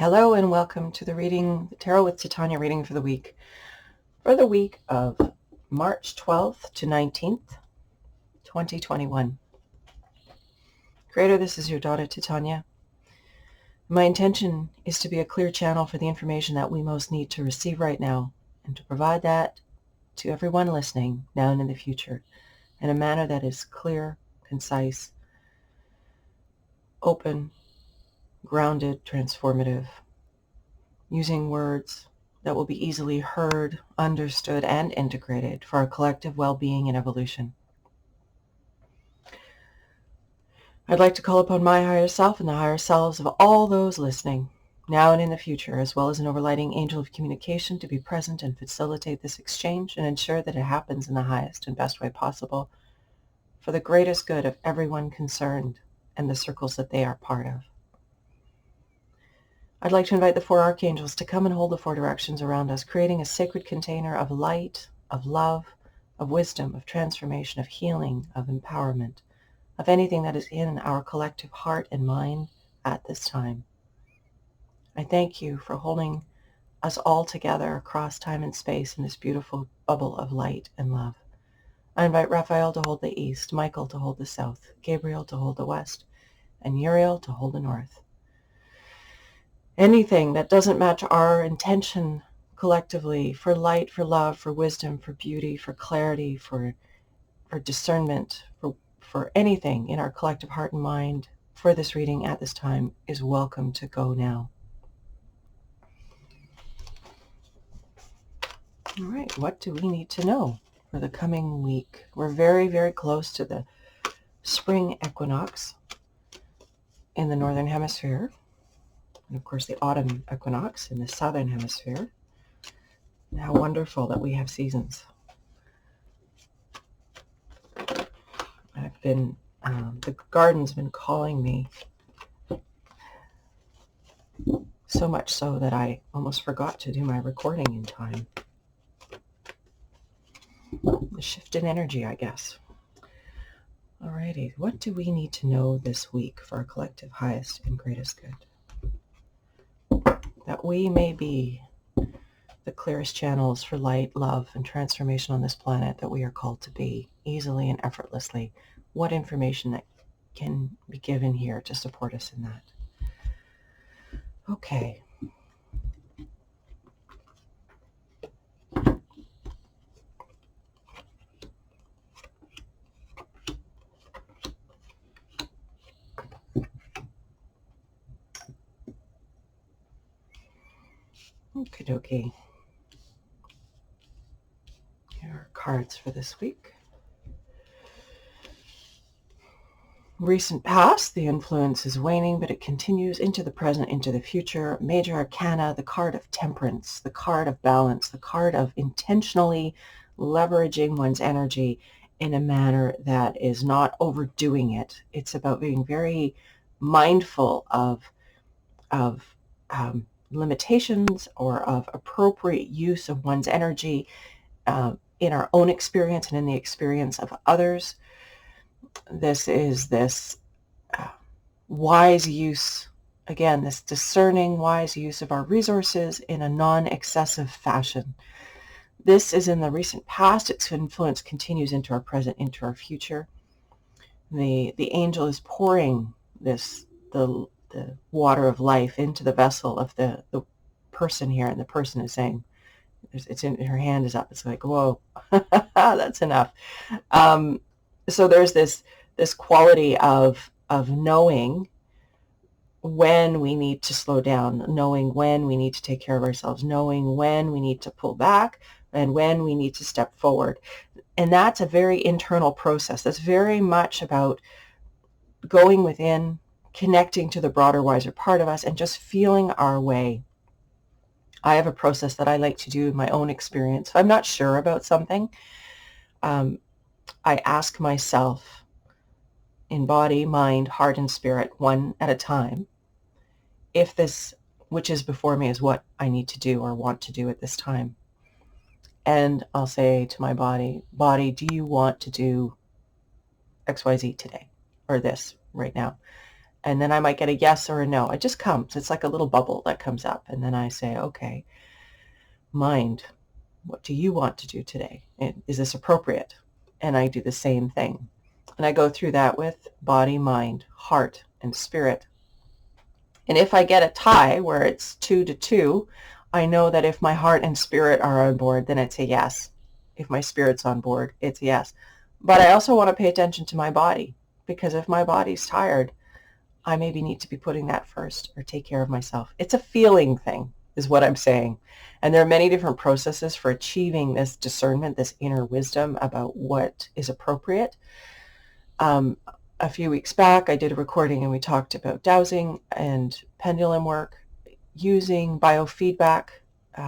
Hello and welcome to the Tarot with Titania reading for the week of March 12th to 19th, 2021. Creator, this is your daughter Titania. My intention is to be a clear channel for the information that we most need to receive right now and to provide that to everyone listening now and in the future in a manner that is clear, concise, open, grounded, transformative, using words that will be easily heard, understood, and integrated for our collective well-being and evolution. I'd like to call upon my higher self and the higher selves of all those listening, now and in the future, as well as an overlighting angel of communication, to be present and facilitate this exchange and ensure that it happens in the highest and best way possible for the greatest good of everyone concerned and the circles that they are part of. I'd like to invite the four archangels to come and hold the four directions around us, creating a sacred container of light, of love, of wisdom, of transformation, of healing, of empowerment, of anything that is in our collective heart and mind at this time. I thank you for holding us all together across time and space in this beautiful bubble of light and love. I invite Raphael to hold the east, Michael to hold the south, Gabriel to hold the west, and Uriel to hold the north. Anything that doesn't match our intention collectively for light, for love, for wisdom, for beauty, for clarity, for discernment, for anything in our collective heart and mind for this reading at this time is welcome to go now. All right, what do we need to know for the coming week? We're very, very close to the spring equinox in the northern hemisphere. And of course, the autumn equinox in the southern hemisphere. And how wonderful that we have seasons. The garden's been calling me so much so that I almost forgot to do my recording in time. The shift in energy, I guess. Alrighty, what do we need to know this week for our collective highest and greatest good? That we may be the clearest channels for light, love, and transformation on this planet that we are called to be, easily and effortlessly. What information that can be given here to support us in that? Okay. Okie dokie. Here are cards for this week. Recent past, the influence is waning, but it continues into the present, into the future. Major Arcana, the card of temperance, the card of balance, the card of intentionally leveraging one's energy in a manner that is not overdoing it. It's about being very mindful of limitations or of appropriate use of one's energy in our own experience and in the experience of others. This is this wise use, again, this discerning, wise use of our resources in a non-excessive fashion. This is in the recent past. Its influence continues into our present, into our future. The angel is pouring the water of life into the vessel of the person here, and the person is saying, it's in her hand is up. It's like, whoa, that's enough. So there's this quality of knowing when we need to slow down, knowing when we need to take care of ourselves, knowing when we need to pull back and when we need to step forward. And that's a very internal process. That's very much about going within, connecting to the broader, wiser part of us, and just feeling our way. I have a process that I like to do in my own experience. If I'm not sure about something, I ask myself in body, mind, heart, and spirit, one at a time, if this which is before me is what I need to do or want to do at this time. And I'll say to my body, do you want to do XYZ today or this right now? And then I might get a yes or a no. It just comes. It's like a little bubble that comes up. And then I say, okay, mind, what do you want to do today? Is this appropriate? And I do the same thing. And I go through that with body, mind, heart, and spirit. And if I get a tie where it's 2-2, I know that if my heart and spirit are on board, then it's a yes. If my spirit's on board, it's a yes. But I also want to pay attention to my body, because if my body's tired, I maybe need to be putting that first or take care of myself. It's a feeling thing, is what I'm saying. And there are many different processes for achieving this discernment, this inner wisdom about what is appropriate. A few weeks back, I did a recording and we talked about dowsing and pendulum work, using biofeedback,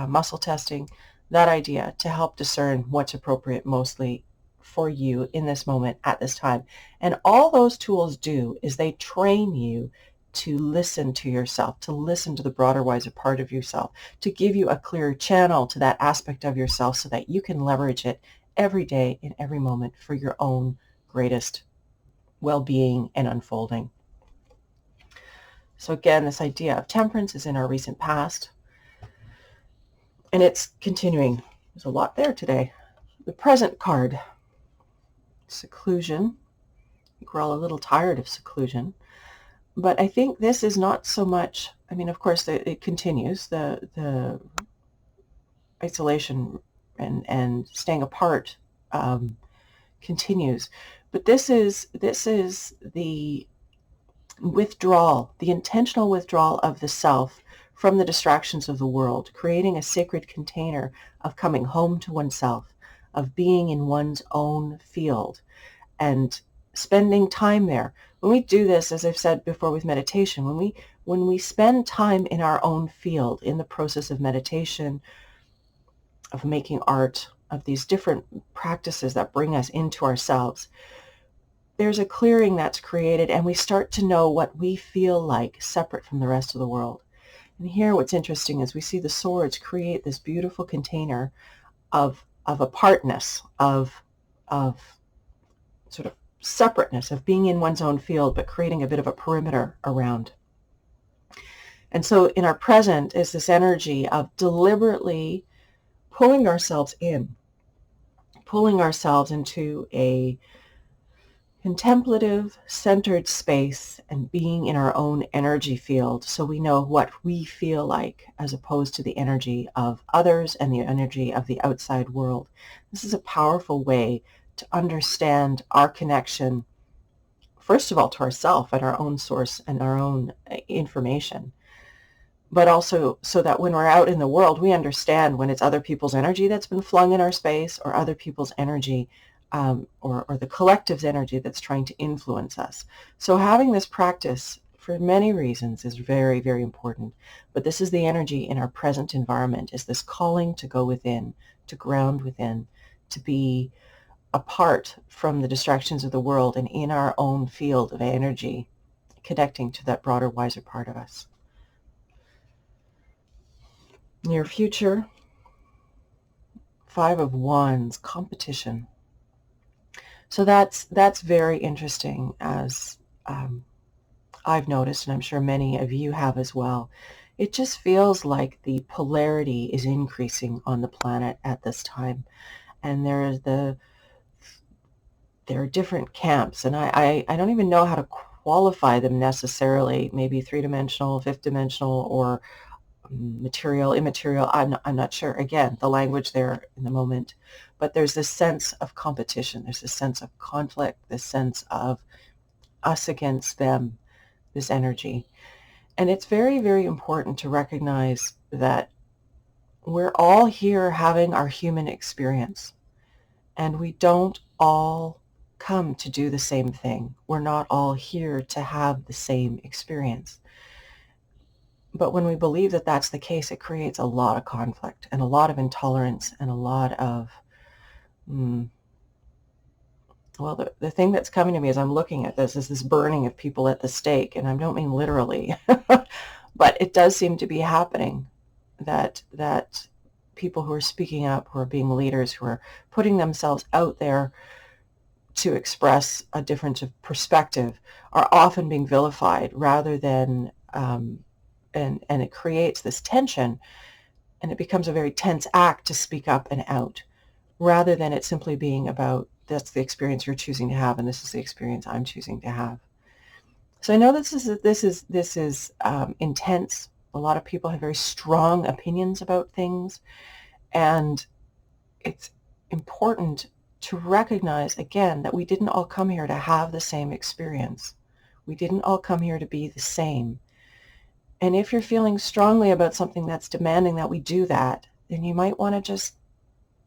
muscle testing, that idea to help discern what's appropriate mostly for you in this moment at this time. And all those tools do is they train you to listen to yourself, to listen to the broader, wiser part of yourself, to give you a clearer channel to that aspect of yourself so that you can leverage it every day in every moment for your own greatest well-being and unfolding. So again, this idea of temperance is in our recent past, and it's continuing. There's a lot there today. The present card, seclusion. I think we're all a little tired of seclusion, but I think this is not so much, I mean, of course, it continues, the isolation and staying apart continues, but this is the withdrawal, the intentional withdrawal of the self from the distractions of the world, creating a sacred container of coming home to oneself, of being in one's own field and spending time there. When we do this, as I've said before with meditation, when we spend time in our own field, in the process of meditation, of making art, of these different practices that bring us into ourselves, there's a clearing that's created, and we start to know what we feel like separate from the rest of the world. And here what's interesting is we see the swords create this beautiful container of apartness, of sort of separateness, of being in one's own field, but creating a bit of a perimeter around. And so in our present is this energy of deliberately pulling ourselves in, pulling ourselves into a contemplative, centered space and being in our own energy field so we know what we feel like as opposed to the energy of others and the energy of the outside world. This is a powerful way to understand our connection, first of all, to ourself and our own source and our own information, but also so that when we're out in the world, we understand when it's other people's energy that's been flung in our space or other people's energy or the collective's energy that's trying to influence us. So having this practice for many reasons is very, very important. But this is the energy in our present environment, is this calling to go within, to ground within, to be apart from the distractions of the world and in our own field of energy, connecting to that broader, wiser part of us. Near future, 5 of Wands, competition. So that's very interesting, as I've noticed, and I'm sure many of you have as well. It just feels like the polarity is increasing on the planet at this time. And there are different camps, and I don't even know how to qualify them necessarily, maybe 3-dimensional, 5th-dimensional, or material, immaterial. I'm not sure. Again, the language there in the moment. But there's this sense of competition. There's this sense of conflict, this sense of us against them, this energy. And it's very, very important to recognize that we're all here having our human experience. And we don't all come to do the same thing. We're not all here to have the same experience. But when we believe that that's the case, it creates a lot of conflict and a lot of intolerance and a lot of, well, the thing that's coming to me as I'm looking at this is this burning of people at the stake. And I don't mean literally, but it does seem to be happening, that people who are speaking up, who are being leaders, who are putting themselves out there to express a difference of perspective are often being vilified rather than, and it creates this tension, and it becomes a very tense act to speak up and out, rather than it simply being about, that's the experience you're choosing to have, and this is the experience I'm choosing to have. So I know this is intense. A lot of people have very strong opinions about things, and it's important to recognize, again, that we didn't all come here to have the same experience. We didn't all come here to be the same. And if you're feeling strongly about something that's demanding that we do that, then you might want to just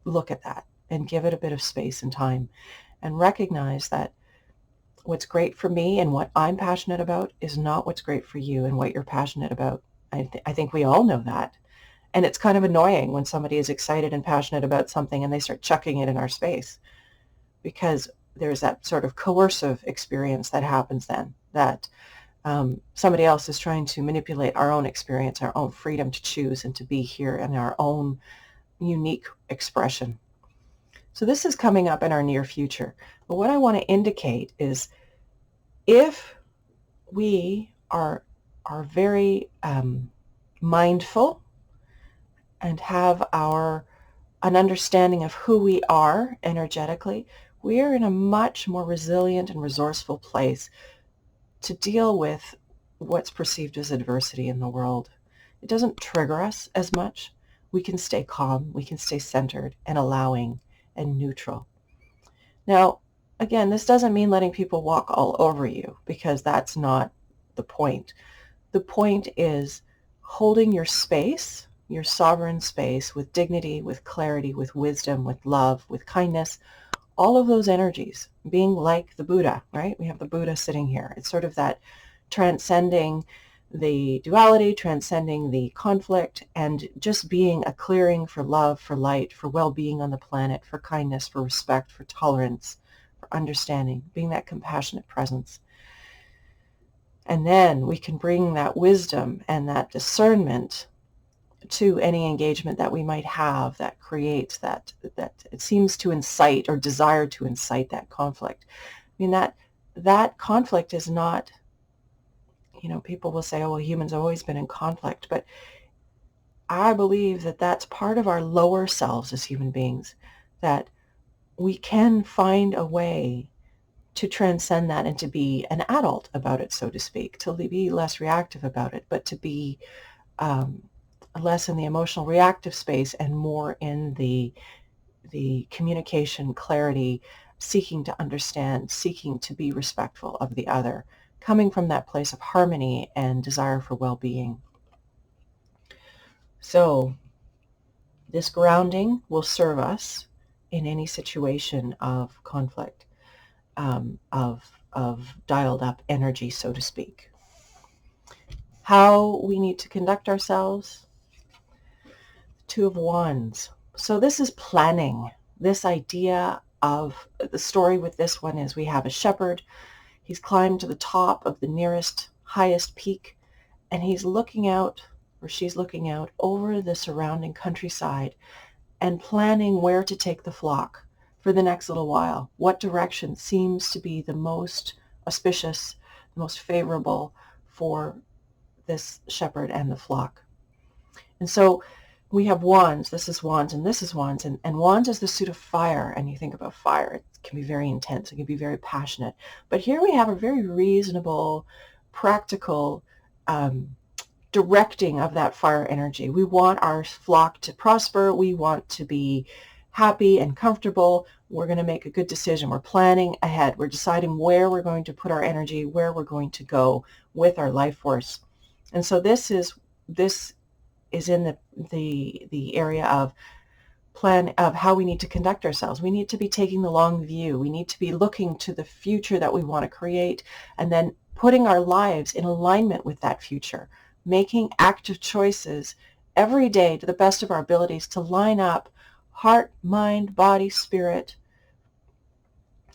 look at that and give it a bit of space and time, and recognize that what's great for me and what I'm passionate about is not what's great for you and what you're passionate about. I think we all know that. And it's kind of annoying when somebody is excited and passionate about something and they start chucking it in our space, because there's that sort of coercive experience that happens then, that somebody else is trying to manipulate our own experience, our own freedom to choose and to be here in our own unique expression. So this is coming up in our near future. But what I want to indicate is, if we are very mindful and have an understanding of who we are energetically, we are in a much more resilient and resourceful place to deal with what's perceived as adversity in the world. It doesn't trigger us as much. We can stay calm, we can stay centered and allowing and neutral. Now, again, this doesn't mean letting people walk all over you, because that's not the point. The point is holding your space, your sovereign space, with dignity, with clarity, with wisdom, with love, with kindness, all of those energies, being like the Buddha, right? We have the Buddha sitting here. It's sort of that transcending the duality, transcending the conflict, and just being a clearing for love, for light, for well-being on the planet, for kindness, for respect, for tolerance, for understanding, being that compassionate presence. And then we can bring that wisdom and that discernment to any engagement that we might have that creates that it seems to incite or desire to incite that conflict. I mean, that conflict is not, people will say, oh, well, humans have always been in conflict, but I believe that that's part of our lower selves as human beings, that we can find a way to transcend that and to be an adult about it, so to speak, to be less reactive about it, but to be less in the emotional reactive space and more in the communication, clarity, seeking to understand, seeking to be respectful of the other, coming from that place of harmony and desire for well-being. So this grounding will serve us in any situation of conflict, of dialed up energy, so to speak. How we need to conduct ourselves. Two of Wands. So this is planning. This idea of the story with this one is, we have a shepherd. He's climbed to the top of the nearest, highest peak, and he's looking out, or she's looking out over the surrounding countryside and planning where to take the flock for the next little while. What direction seems to be the most auspicious, the most favorable for this shepherd and the flock. And so we have Wands. This is Wands and this is Wands. And Wands is the suit of fire. And you think about fire, it can be very intense. It can be very passionate. But here we have a very reasonable, practical directing of that fire energy. We want our flock to prosper. We want to be happy and comfortable. We're going to make a good decision. We're planning ahead. We're deciding where we're going to put our energy, where we're going to go with our life force. And so this is in the area of plan of how we need to conduct ourselves. We need to be taking the long view. We need to be looking to the future that we want to create, and then putting our lives in alignment with that future, making active choices every day to the best of our abilities to line up heart, mind, body, spirit.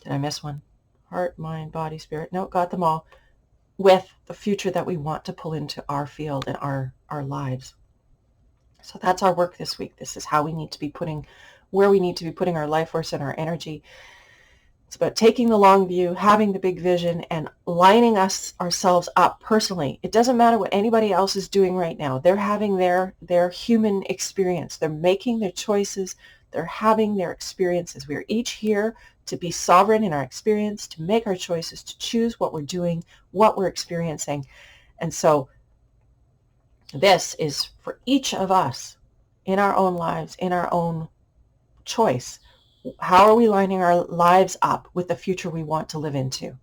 Did I miss one? Heart, mind, body, spirit. No, got them all. With the future that we want to pull into our field and our lives. So that's our work this week. This is how we need to be where we need to be putting our life force and our energy. It's about taking the long view, having the big vision, and lining ourselves up personally. It doesn't matter what anybody else is doing right now. They're having their human experience. They're making their choices. They're having their experiences. We are each here to be sovereign in our experience, to make our choices, to choose what we're doing, what we're experiencing. And so this is for each of us in our own lives, in our own choice. How are we lining our lives up with the future we want to live into?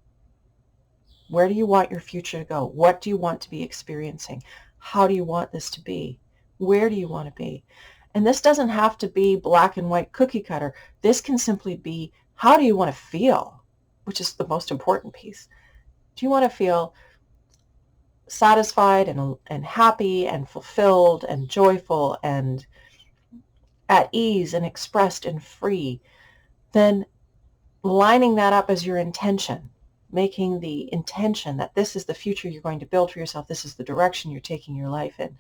Where do you want your future to go? What do you want to be experiencing? How do you want this to be? Where do you want to be? And this doesn't have to be black and white cookie cutter. This can simply be, how do you want to feel? Which is the most important piece. Do you want to feel satisfied and happy and fulfilled and joyful and at ease and expressed and free? Then lining that up as your intention, making the intention that this is the future you're going to build for yourself, this is the direction you're taking your life in,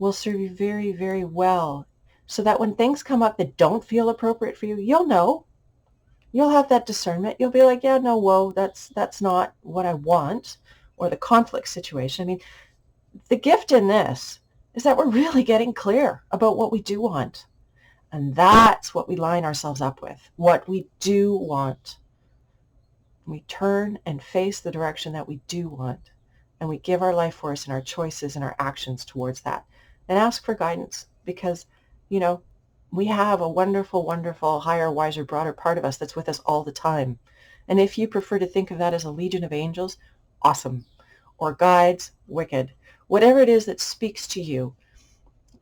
will serve you very, very well, so that when things come up that don't feel appropriate for you, you'll know. You'll have that discernment. You'll be like, yeah, no, whoa, that's not what I want, or the conflict situation. I mean, the gift in this is that we're really getting clear about what we do want. And that's what we line ourselves up with, what we do want. We turn and face the direction that we do want, and we give our life force and our choices and our actions towards that, and ask for guidance, because, you know, we have a wonderful, wonderful, higher, wiser, broader part of us that's with us all the time. And if you prefer to think of that as a legion of angels, awesome. Or guides, wicked. Whatever it is that speaks to you,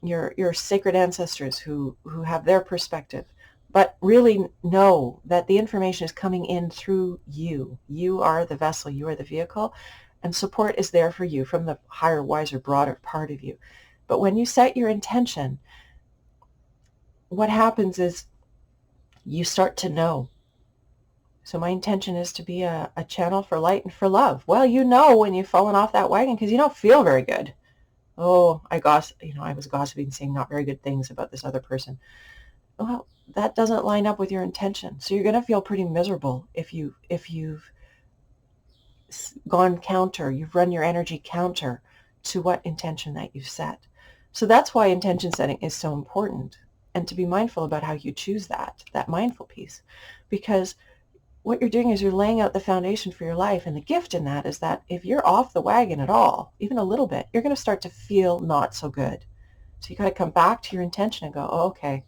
your sacred ancestors who have their perspective. But really know that the information is coming in through you. You are the vessel, you are the vehicle, and support is there for you from the higher, wiser, broader part of you. But when you set your intention, what happens is you start to know. So my intention is to be a channel for light and for love. Well, you know when you've fallen off that wagon because you don't feel very good. Oh, I was gossiping, saying not very good things about this other person. Well, that doesn't line up with your intention. So you're going to feel pretty miserable if you've gone counter, you've run your energy counter to what intention that you've set. So that's why intention setting is so important, and to be mindful about how you choose that mindful piece, because what you're doing is you're laying out the foundation for your life. And the gift in that is that if you're off the wagon at all, even a little bit, you're going to start to feel not so good. So you got to come back to your intention and go, oh, okay,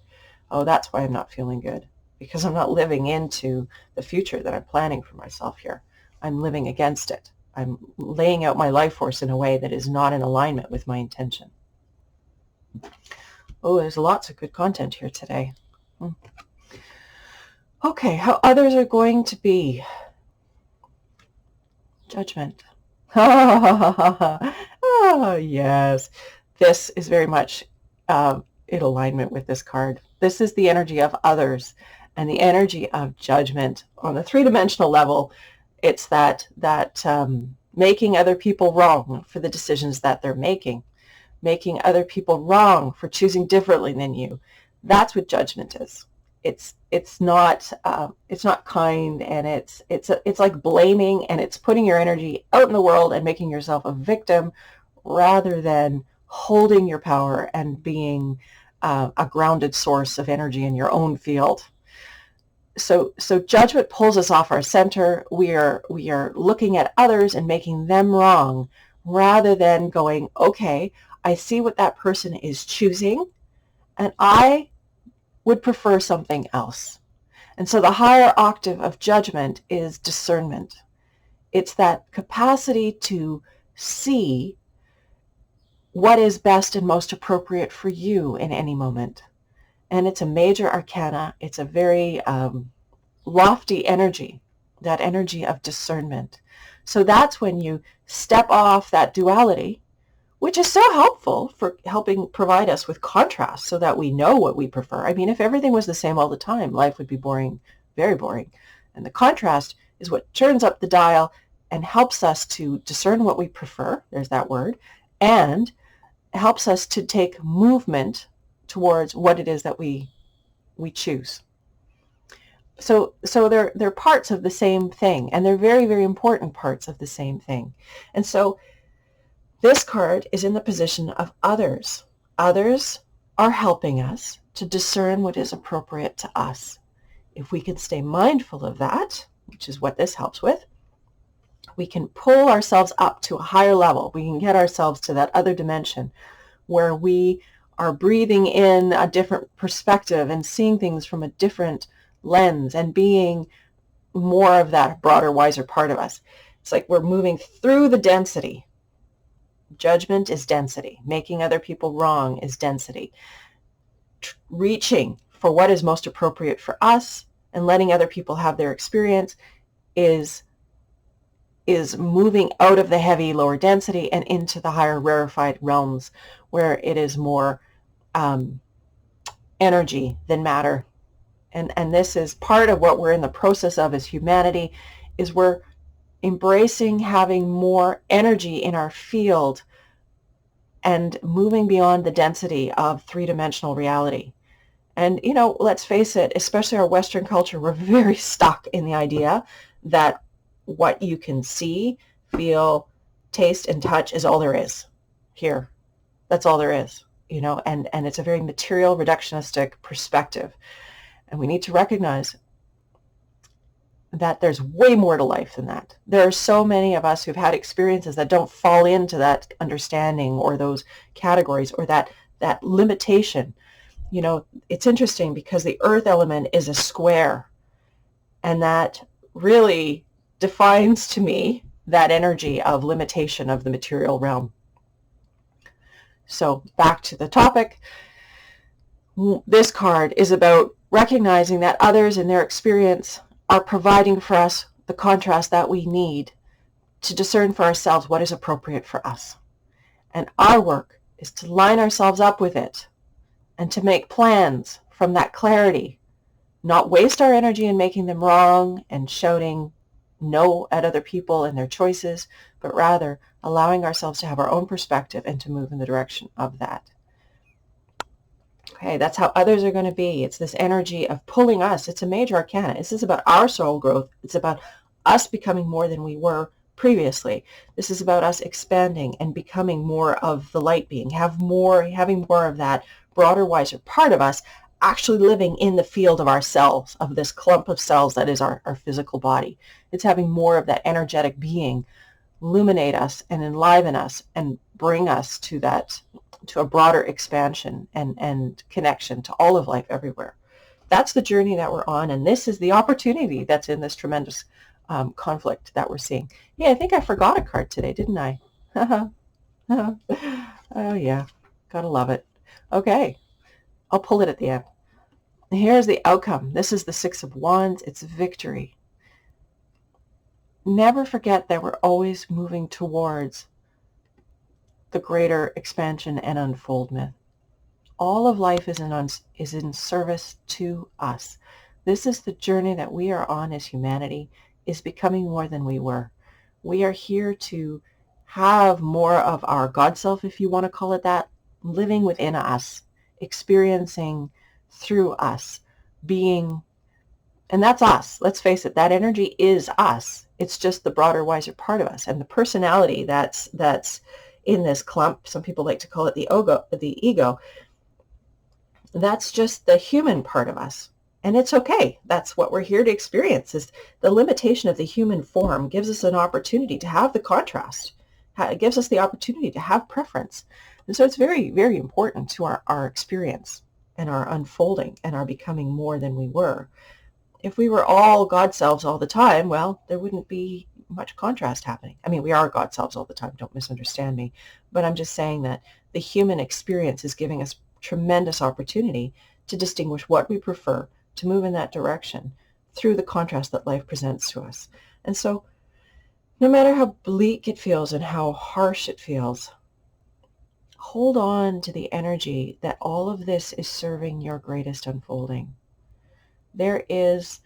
oh, that's why I'm not feeling good, because I'm not living into the future that I'm planning for myself here. I'm living against it. I'm laying out my life force in a way that is not in alignment with my intention. Oh, there's lots of good content here today. Okay, how others are going to be. Judgment. Oh, yes. This is very much in alignment with this card. This is the energy of others and the energy of judgment. On the three-dimensional level, it's that making other people wrong for the decisions that they're making other people wrong for choosing differently than you. That's what judgment is. It's not kind, and it's like blaming, and it's putting your energy out in the world and making yourself a victim rather than holding your power and being a grounded source of energy in your own field. So judgment pulls us off our center. We are looking at others and making them wrong rather than going, okay, I see what that person is choosing, and I would prefer something else. And so the higher octave of judgment is discernment. It's that capacity to see what is best and most appropriate for you in any moment. And it's a major arcana. It's a very lofty energy, that energy of discernment. So that's when you step off that duality, which is so helpful for helping provide us with contrast so that we know what we prefer. I mean, if everything was the same all the time, life would be boring, very boring. And the contrast is what turns up the dial and helps us to discern what we prefer, there's that word, and helps us to take movement towards what it is that we choose. So they're parts of the same thing, and they're very, very important parts of the same thing. And so this card is in the position of others. Others are helping us to discern what is appropriate to us. If we can stay mindful of that, which is what this helps with, we can pull ourselves up to a higher level. We can get ourselves to that other dimension where we are breathing in a different perspective and seeing things from a different lens and being more of that broader, wiser part of us. It's like we're moving through the density. Judgment is density. Making other people wrong is density. Reaching for what is most appropriate for us and letting other people have their experience is moving out of the heavy lower density and into the higher rarefied realms where it is more energy than matter. And this is part of what we're in the process of as humanity, is we're embracing having more energy in our field and moving beyond the density of three-dimensional reality. And, let's face it, especially our Western culture, we're very stuck in the idea that what you can see, feel, taste, and touch is all there is here. That's all there is, and it's a very material, reductionistic perspective. And we need to recognize that there's way more to life than that. There are so many of us who've had experiences that don't fall into that understanding or those categories or that limitation. It's interesting because the earth element is a square, and that really defines to me that energy of limitation of the material realm. So back to the topic. This card is about recognizing that others in their experience are providing for us the contrast that we need to discern for ourselves what is appropriate for us. And our work is to line ourselves up with it and to make plans from that clarity, not waste our energy in making them wrong and shouting no at other people and their choices, but rather allowing ourselves to have our own perspective and to move in the direction of that. Okay, that's how others are going to be. It's this energy of pulling us. It's a major arcana. This is about our soul growth. It's about us becoming more than we were previously. This is about us expanding and becoming more of the light being, having more of that broader, wiser part of us actually living in the field of our cells, of this clump of cells that is our physical body. It's having more of that energetic being illuminate us and enliven us and bring us to a broader expansion and connection to all of life everywhere. That's the journey that we're on, and this is the opportunity that's in this tremendous conflict that we're seeing. Yeah, I think I forgot a card today, didn't I? Oh yeah, gotta love it. Okay, I'll pull it at the end. Here's the outcome. This is the Six of Wands. It's victory. Never forget that we're always moving towards the greater expansion and unfoldment. All of life is in service to us. This is the journey that we are on as humanity, is becoming more than we were. We are here to have more of our God self, if you want to call it that, living within us, experiencing through us, being, and that's us. Let's face it, that energy is us. It's just the broader, wiser part of us. And the personality that's in this clump, some people like to call it the ego, that's just the human part of us. And it's okay. That's what we're here to experience. Is the limitation of the human form gives us an opportunity to have the contrast. It gives us the opportunity to have preference. And so it's very, very important to our experience and our unfolding and our becoming more than we were. If we were all God selves all the time, well, there wouldn't be much contrast happening. I mean, we are God selves all the time. Don't misunderstand me. But I'm just saying that the human experience is giving us tremendous opportunity to distinguish what we prefer, to move in that direction through the contrast that life presents to us. And so no matter how bleak it feels and how harsh it feels, hold on to the energy that all of this is serving your greatest unfolding. There is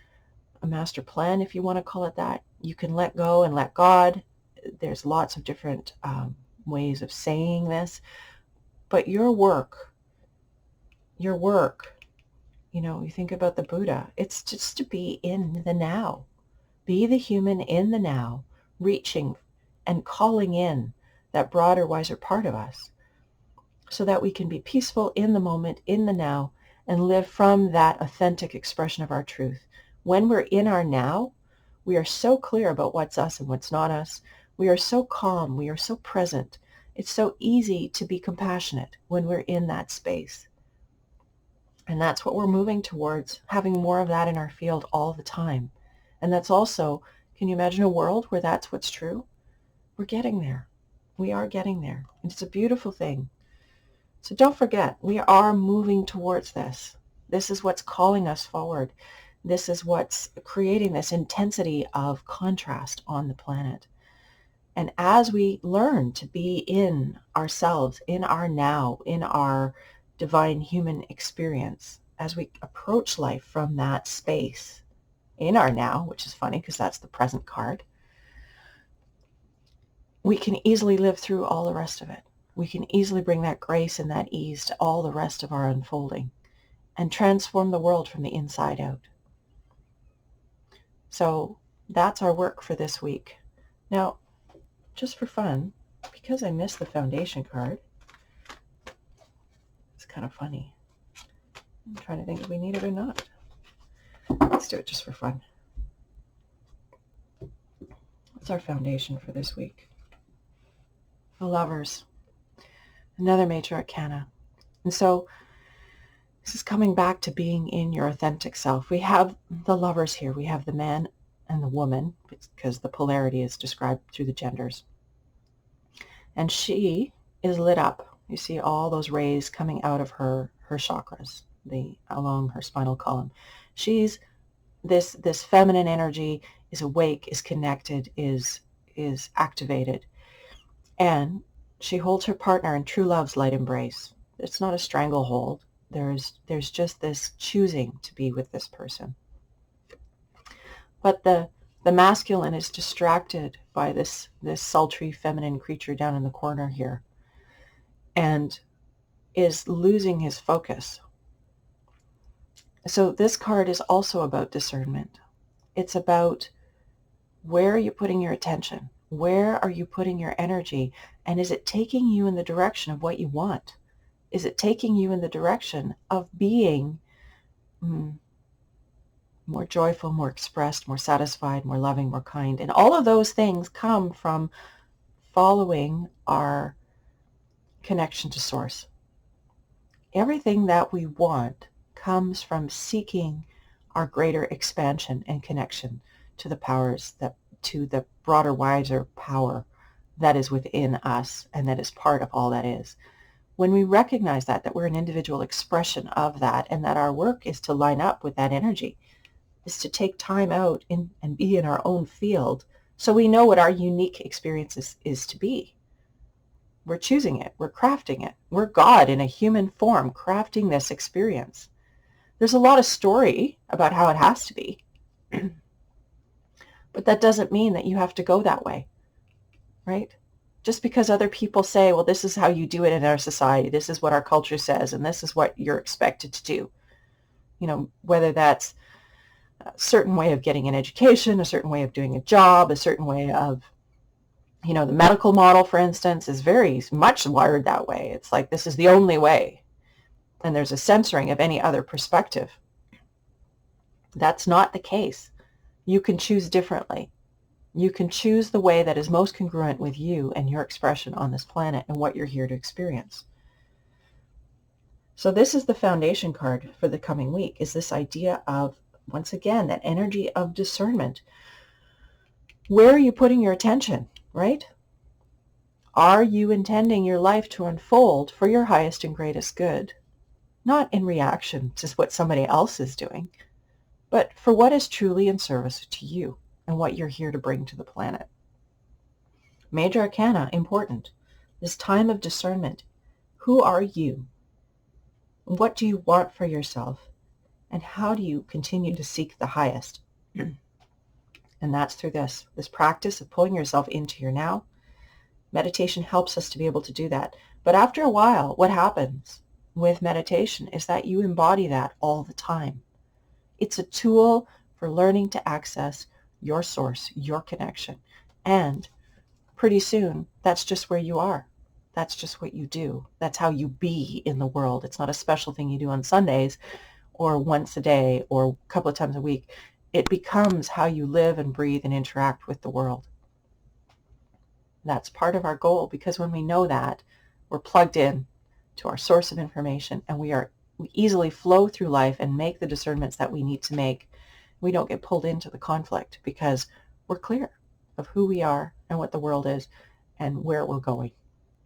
a master plan, if you want to call it that. You can let go and let God. There's lots of different ways of saying this, but your work You think about the Buddha. It's just to be in the now. Be the human in the now, reaching and calling in that broader, wiser part of us so that we can be peaceful in the moment, in the now, and live from that authentic expression of our truth. When we're in our now, we are so clear about what's us and what's not us. We are so calm. We are so present. It's so easy to be compassionate when we're in that space. And that's what we're moving towards, having more of that in our field all the time. And that's also, can you imagine a world where that's what's true? We're getting there. We are getting there. And it's a beautiful thing. So don't forget, we are moving towards this. This is what's calling us forward. This is what's creating this intensity of contrast on the planet. And as we learn to be in ourselves, in our now, in our divine human experience, as we approach life from that space, in our now, which is funny because that's the present card, we can easily live through all the rest of it. We can easily bring that grace and that ease to all the rest of our unfolding and transform the world from the inside out. So that's our work for this week. Now, just for fun, because I missed the foundation card, it's kind of funny. I'm trying to think if we need it or not. Let's do it just for fun. What's our foundation for this week? The Lovers. Another major arcana. And so this is coming back to being in your authentic self. We have the Lovers here. We have the man and the woman, because the polarity is described through the genders. And she is lit up. You see all those rays coming out of her chakras, along her spinal column. She's this feminine energy is awake, is connected, is activated. And she holds her partner in true love's light embrace. It's not a stranglehold. There's just this choosing to be with this person. But the masculine is distracted by this sultry feminine creature down in the corner here and is losing his focus. So this card is also about discernment. It's about, where are you putting your attention? Where are you putting your energy? And is it taking you in the direction of what you want? Is it taking you in the direction of being more joyful, more expressed, more satisfied, more loving, more kind? And all of those things come from following our connection to Source. Everything that we want comes from seeking our greater expansion and connection to the powers to the broader, wiser power that is within us and that is part of all that is. When we recognize that we're an individual expression of that, and that our work is to line up with that energy, is to take time out and be in our own field so we know what our unique experience is to be. We're choosing it. We're crafting it. We're God in a human form crafting this experience. There's a lot of story about how it has to be. But that doesn't mean that you have to go that way, right? Just because other people say, well, this is how you do it in our society, this is what our culture says, and this is what you're expected to do. Whether that's a certain way of getting an education, a certain way of doing a job, a certain way of, the medical model, for instance, is very much wired that way. It's like, this is the only way. And there's a censoring of any other perspective. That's not the case. You can choose differently. You can choose the way that is most congruent with you and your expression on this planet and what you're here to experience. So this is the foundation card for the coming week, is this idea of, once again, that energy of discernment. Where are you putting your attention, right? Are you intending your life to unfold for your highest and greatest good? Not in reaction to what somebody else is doing, but for what is truly in service to you and what you're here to bring to the planet. Major Arcana, important. This time of discernment. Who are you? What do you want for yourself? And how do you continue to seek the highest? And that's through this practice of pulling yourself into your now. Meditation helps us to be able to do that. But after a while, what happens? with meditation is that you embody that all the time. It's a tool for learning to access your source, your connection. And pretty soon, that's just where you are. That's just what you do. That's how you be in the world. It's not a special thing you do on Sundays or once a day or a couple of times a week. It becomes how you live and breathe and interact with the world. That's part of our goal, because when we know that, we're plugged in to our source of information, and we easily flow through life and make the discernments that we need to make. We don't get pulled into the conflict because we're clear of who we are and what the world is and where we're going.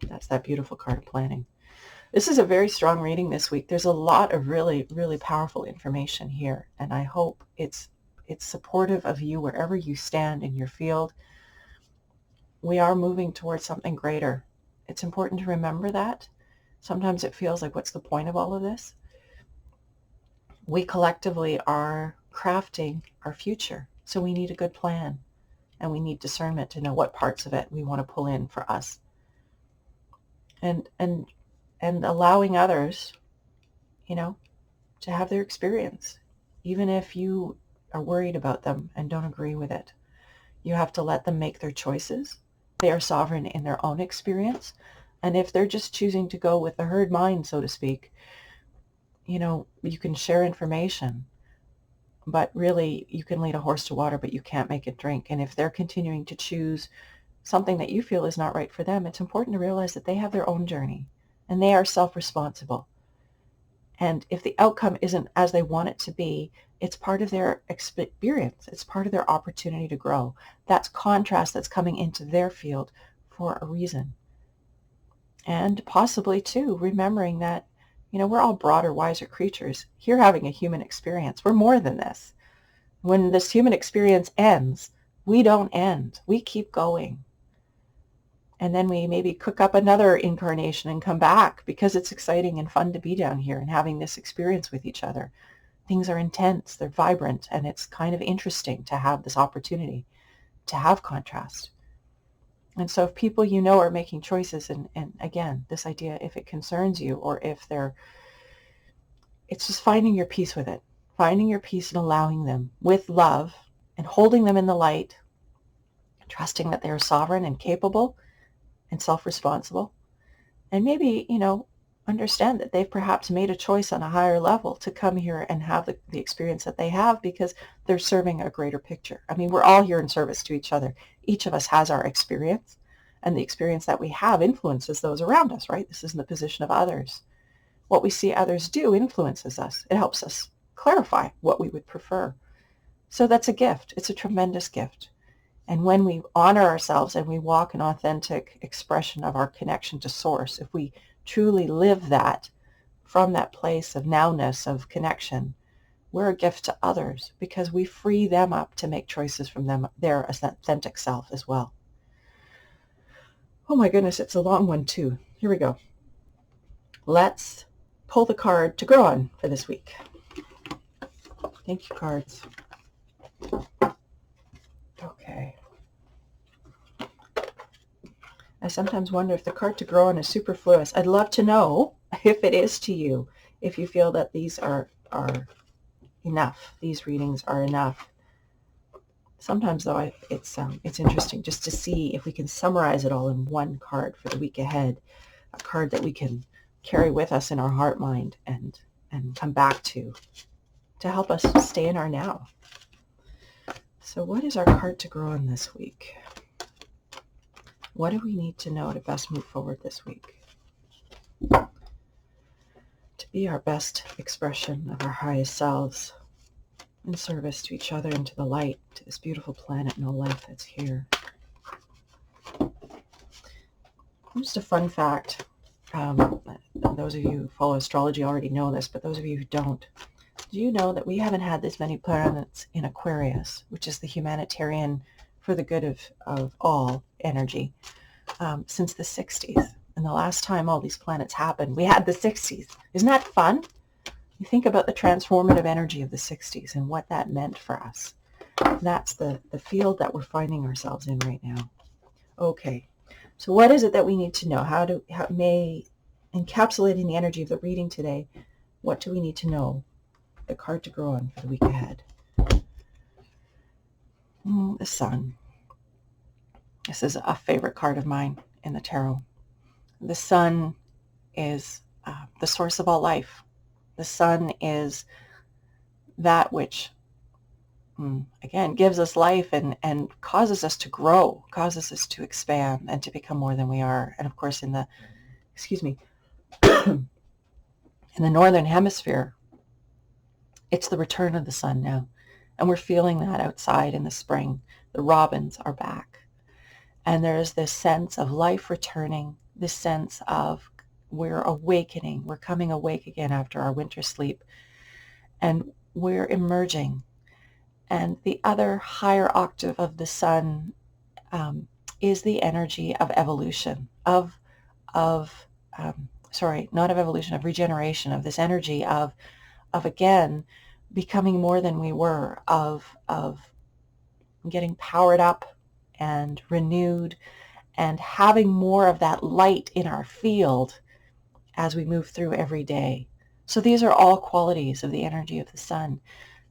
That's that beautiful card of planning. This is a very strong reading this week. There's a lot of really, really powerful information here, and I hope it's supportive of you wherever you stand in your field. We are moving towards something greater. It's important to remember that. Sometimes it feels like, what's the point of all of this? We collectively are crafting our future, so we need a good plan, and we need discernment to know what parts of it we want to pull in for us. And allowing others, to have their experience, even if you are worried about them and don't agree with it. You have to let them make their choices. They are sovereign in their own experience. And if they're just choosing to go with the herd mind, so to speak, you can share information, but really you can lead a horse to water, but you can't make it drink. And if they're continuing to choose something that you feel is not right for them, it's important to realize that they have their own journey and they are self-responsible. And if the outcome isn't as they want it to be, it's part of their experience. It's part of their opportunity to grow. That's contrast that's coming into their field for a reason. And possibly, too, remembering that, we're all broader, wiser creatures. Here having a human experience. We're more than this. When this human experience ends, we don't end. We keep going. And then we maybe cook up another incarnation and come back because it's exciting and fun to be down here and having this experience with each other. Things are intense, they're vibrant, and it's kind of interesting to have this opportunity to have contrast. And so if people are making choices, and again, this idea, if it concerns you or if it's just finding your peace with it, finding your peace and allowing them with love and holding them in the light, trusting that they are sovereign and capable and self-responsible, and maybe, understand that they've perhaps made a choice on a higher level to come here and have the experience that they have because they're serving a greater picture. I mean, we're all here in service to each other. Each of us has our experience, and the experience that we have influences those around us, right? This is in the position of others. What we see others do influences us. It helps us clarify what we would prefer. So that's a gift. It's a tremendous gift. And when we honor ourselves and we walk an authentic expression of our connection to Source, if we truly live that from that place of nowness, of connection, we're a gift to others because we free them up to make choices from their authentic self as well. Oh my goodness, it's a long one too. Here we go. Let's pull the card to grow on for this week. Thank you, cards. Okay. I sometimes wonder if the card to grow on is superfluous. I'd love to know if it is to you, if you feel that these are enough. These readings are enough. Sometimes, though, it's interesting just to see if we can summarize it all in one card for the week ahead, a card that we can carry with us in our heart mind and come back to help us stay in our now. So what is our card to grow on this week? What do we need to know to best move forward this week? To be our best expression of our highest selves in service to each other and to the light, to this beautiful planet and all life that's here. Just a fun fact. Those of you who follow astrology already know this, but those of you who don't, do you know that we haven't had this many planets in Aquarius, which is the humanitarian for the good of all energy, since the 60s. And the last time all these planets happened, we had the 60s. Isn't that fun? You think about the transformative energy of the 60s and what that meant for us. That's the field that we're finding ourselves in right now. Okay, so what is it that we need to know? How may encapsulating the energy of the reading today, what do we need to know? The card to grow on for the week ahead. The Sun. This is a favorite card of mine in the tarot. The Sun is the source of all life. The Sun is that which, again, gives us life and causes us to grow, causes us to expand and to become more than we are. And of course, in the Northern Hemisphere, it's the return of the sun now. And we're feeling that outside in the spring. The robins are back. And there's this sense of life returning, this sense of we're awakening, we're coming awake again after our winter sleep, and we're emerging. And the other higher octave of the sun is the energy of evolution, of regeneration, of this energy of again, becoming more than we were, of getting powered up and renewed and having more of that light in our field as we move through every day. So these are all qualities of the energy of the sun.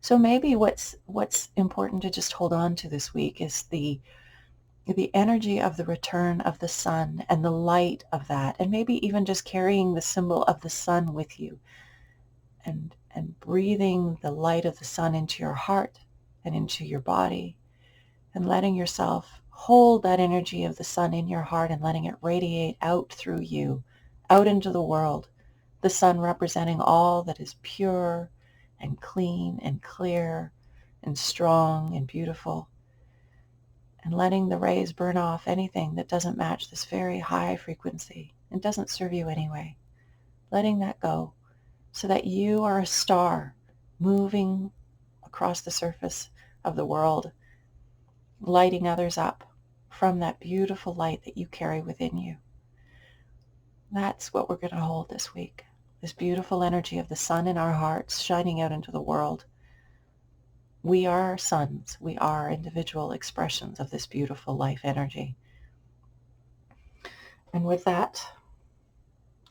So maybe what's important to just hold on to this week is the energy of the return of the sun and the light of that, and maybe even just carrying the symbol of the sun with you and breathing the light of the sun into your heart and into your body, and letting yourself hold that energy of the sun in your heart and letting it radiate out through you, out into the world. The sun representing all that is pure and clean and clear and strong and beautiful, and letting the rays burn off anything that doesn't match this very high frequency and doesn't serve you anyway. Letting that go so that you are a star moving across the surface of the world, lighting others up from that beautiful light that you carry within you. That's what we're going to hold this week. This beautiful energy of the sun in our hearts shining out into the world. We are suns. We are individual expressions of this beautiful life energy. And with that,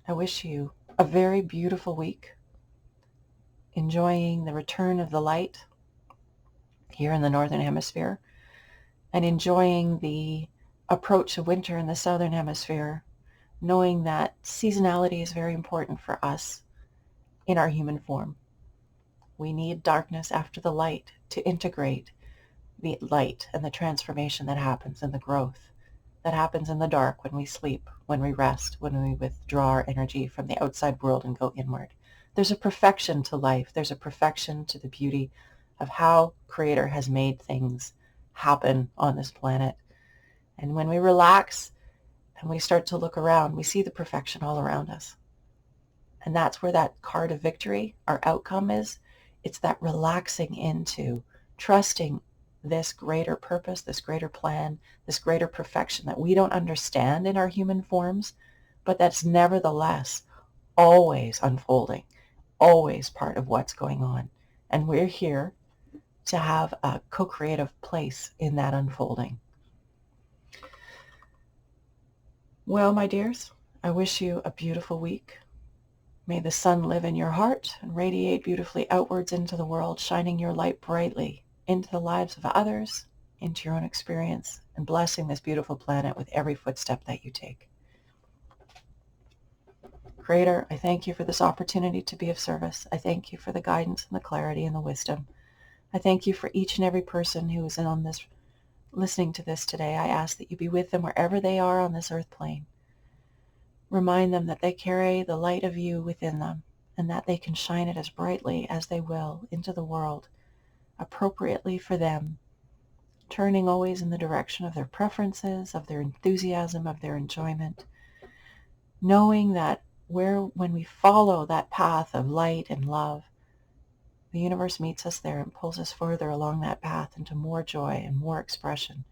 I wish you a very beautiful week, enjoying the return of the light here in the Northern Hemisphere, and enjoying the approach of winter in the Southern Hemisphere, knowing that seasonality is very important for us in our human form. We need darkness after the light to integrate the light and the transformation that happens and the growth that happens in the dark when we sleep, when we rest, when we withdraw our energy from the outside world and go inward. There's a perfection to life. There's a perfection to the beauty of how Creator has made things happen on this planet. And when we relax and we start to look around, we see the perfection all around us. And that's where that card of victory, our outcome is. It's that relaxing into, trusting this greater purpose, this greater plan, this greater perfection that we don't understand in our human forms, but that's nevertheless always unfolding, always part of what's going on. And we're here to have a co-creative place in that unfolding. Well, my dears, I wish you a beautiful week. May the sun live in your heart and radiate beautifully outwards into the world, shining your light brightly into the lives of others, into your own experience, and blessing this beautiful planet with every footstep that you take. Creator, I thank you for this opportunity to be of service. I thank you for the guidance and the clarity and the wisdom. I thank you for each and every person who is on this, listening to this today. I ask that you be with them wherever they are on this earth plane. Remind them that they carry the light of you within them and that they can shine it as brightly as they will into the world, appropriately for them, turning always in the direction of their preferences, of their enthusiasm, of their enjoyment, knowing that when we follow that path of light and love, the universe meets us there and pulls us further along that path into more joy and more expression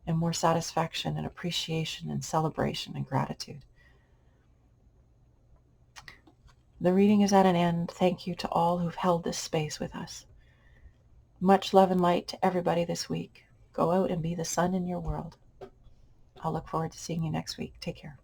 and more satisfaction and appreciation and celebration and gratitude. The reading is at an end. Thank you to all who've held this space with us. Much love and light to everybody this week. Go out and be the sun in your world. I'll look forward to seeing you next week. Take care.